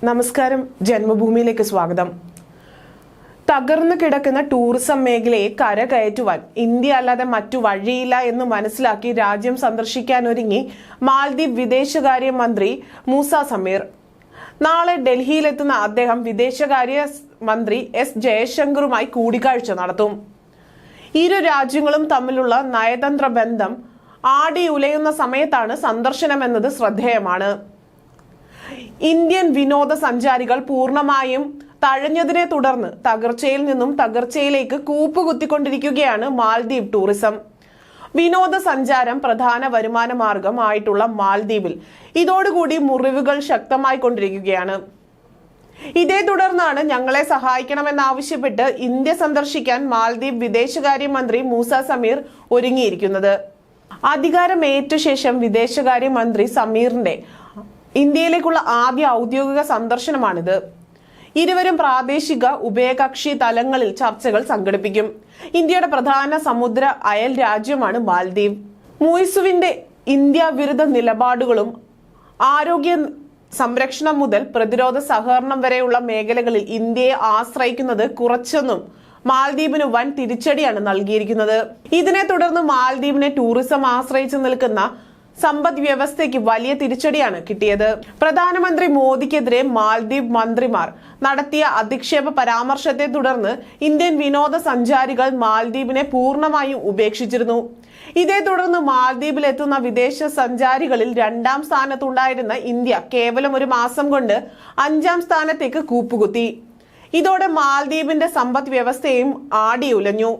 നമസ്കാരം, ജന്മഭൂമിയിലേക്ക് സ്വാഗതം. തകർന്നു കിടക്കുന്ന ടൂറിസം മേഖലയെ കരകയറ്റുവാൻ ഇന്ത്യ അല്ലാതെ മറ്റു വഴിയില്ല എന്ന് മനസ്സിലാക്കി രാജ്യം സന്ദർശിക്കാനൊരുങ്ങി മാലദ്വീപ് വിദേശകാര്യ മന്ത്രി മൂസ സമീർ. നാളെ ഡൽഹിയിലെത്തുന്ന അദ്ദേഹം വിദേശകാര്യ മന്ത്രി എസ് ജയശങ്കറുമായി കൂടിക്കാഴ്ച നടത്തും. ഇരു രാജ്യങ്ങളും തമ്മിലുള്ള നയതന്ത്ര ബന്ധം ആടിയുലയുന്ന സമയത്താണ് സന്ദർശനമെന്നത് ശ്രദ്ധേയമാണ്. ഇന്ത്യൻ വിനോദസഞ്ചാരികൾ പൂർണ്ണമായും തഴഞ്ഞതിനെ തുടർന്ന് തകർച്ചയിൽ നിന്നും തകർച്ചയിലേക്ക് കൂപ്പുകുത്തിക്കൊണ്ടിരിക്കുകയാണ് മാലദ്വീപ് ടൂറിസം. വിനോദസഞ്ചാരം പ്രധാന വരുമാന മാർഗം ആയിട്ടുള്ള മാലദ്വീപിൽ ഇതോടുകൂടി മുറിവുകൾ ശക്തമായി കൊണ്ടിരിക്കുകയാണ്. ഇതേ തുടർന്നാണ് ഞങ്ങളെ സഹായിക്കണമെന്നാവശ്യപ്പെട്ട് ഇന്ത്യ സന്ദർശിക്കാൻ മാലദ്വീപ് വിദേശകാര്യമന്ത്രി മൂസ സമീർ ഒരുങ്ങിയിരിക്കുന്നത്. അധികാരമേറ്റ ശേഷം വിദേശകാര്യമന്ത്രി സമീറിന്റെ ഇന്ത്യയിലേക്കുള്ള ആദ്യ ഔദ്യോഗിക സന്ദർശനമാണിത്. ഇരുവരും പ്രാദേശിക ഉഭയകക്ഷി തലങ്ങളിൽ ചർച്ചകൾ സംഘടിപ്പിക്കും. ഇന്ത്യയുടെ പ്രധാന സമുദ്ര അയൽ രാജ്യമാണ് മാലദ്വീപ്. മുയിസുവിന്റെ ഇന്ത്യ വിരുദ്ധ നിലപാടുകളും ആരോഗ്യ സംരക്ഷണം മുതൽ പ്രതിരോധ സഹകരണം വരെയുള്ള മേഖലകളിൽ ഇന്ത്യയെ ആശ്രയിക്കുന്നത് കുറച്ചൊന്നും മാലദ്വീപിന് വൻ തിരിച്ചടിയാണ് നൽകിയിരിക്കുന്നത്. ഇതിനെ തുടർന്ന് മാലദ്വീപിനെ ടൂറിസം ആശ്രയിച്ചു നിൽക്കുന്ന സമ്പദ് വ്യവസ്ഥയ്ക്ക് വലിയ തിരിച്ചടിയാണ് കിട്ടിയത്. പ്രധാനമന്ത്രി മോദിക്കെതിരെ മാലദ്വീപ് മന്ത്രിമാർ നടത്തിയ അധിക്ഷേപ പരാമർശത്തെ തുടർന്ന് ഇന്ത്യൻ വിനോദസഞ്ചാരികൾ മാലദ്വീപിനെ പൂർണ്ണമായും ഉപേക്ഷിച്ചിരുന്നു. ഇതേ തുടർന്ന് മാലദ്വീപിൽ എത്തുന്ന വിദേശ സഞ്ചാരികളിൽ 2ാം സ്ഥാനത്തുണ്ടായിരുന്ന ഇന്ത്യ കേവലം ഒരു മാസം കൊണ്ട് 5ാം സ്ഥാനത്തേക്ക് കൂപ്പുകുത്തി. ഇതോടെ മാലദ്വീപിന്റെ സമ്പദ് വ്യവസ്ഥയും ആടിയുലഞ്ഞു.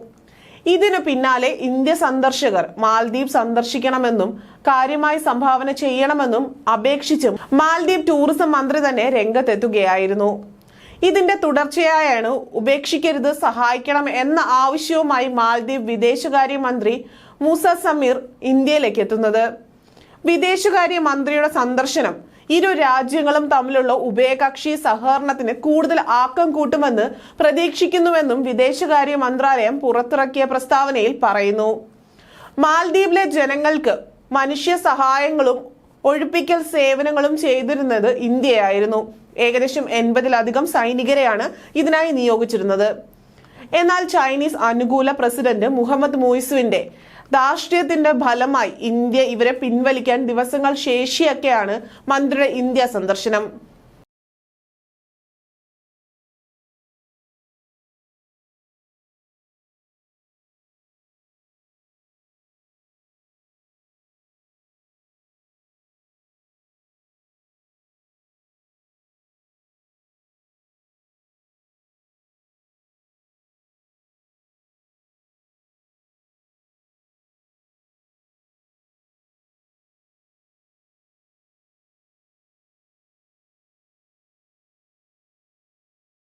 ഇതിനു പിന്നാലെ ഇന്ത്യ സന്ദർശകർ മാലദ്വീപ് സന്ദർശിക്കണമെന്നും കാര്യമായി സംഭാവന ചെയ്യണമെന്നും അപേക്ഷിച്ചും മാലദ്വീപ് ടൂറിസം മന്ത്രി തന്നെ രംഗത്തെത്തുകയായിരുന്നു. ഇതിന്റെ തുടർച്ചയായാണ് ഉപേക്ഷിക്കരുത്, സഹായിക്കണം എന്ന ആവശ്യവുമായി മാലദ്വീപ് വിദേശകാര്യ മന്ത്രി മൂസ സമീർ ഇന്ത്യയിലേക്ക് എത്തുന്നത്. വിദേശകാര്യ മന്ത്രിയുടെ സന്ദർശനം ഇരു രാജ്യങ്ങളും തമ്മിലുള്ള ഉഭയകക്ഷി സഹകരണത്തിന് കൂടുതൽ ആക്കം കൂട്ടുമെന്ന് പ്രതീക്ഷിക്കുന്നുവെന്നും വിദേശകാര്യ മന്ത്രാലയം പുറത്തിറക്കിയ പ്രസ്താവനയിൽ പറയുന്നു. മാലദ്വീപിലെ ജനങ്ങൾക്ക് മനുഷ്യ സഹായങ്ങളും ഒഴിപ്പിക്കൽ സേവനങ്ങളും ചെയ്തിരുന്നത് ഇന്ത്യയായിരുന്നു. ഏകദേശം 80-ലധികം സൈനികരെയാണ് ഇതിനായി നിയോഗിച്ചിരുന്നത്. എന്നാൽ ചൈനീസ് അനുകൂല പ്രസിഡന്റ് മുഹമ്മദ് മുയിസുവിന്റെ ധാർഷ്ട്യത്തിന്റെ ഫലമായി ഇന്ത്യ ഇവരെ പിൻവലിക്കാൻ ദിവസങ്ങൾ ശേഷിയൊക്കെയാണ് മന്ത്രിയുടെ ഇന്ത്യ സന്ദർശനം.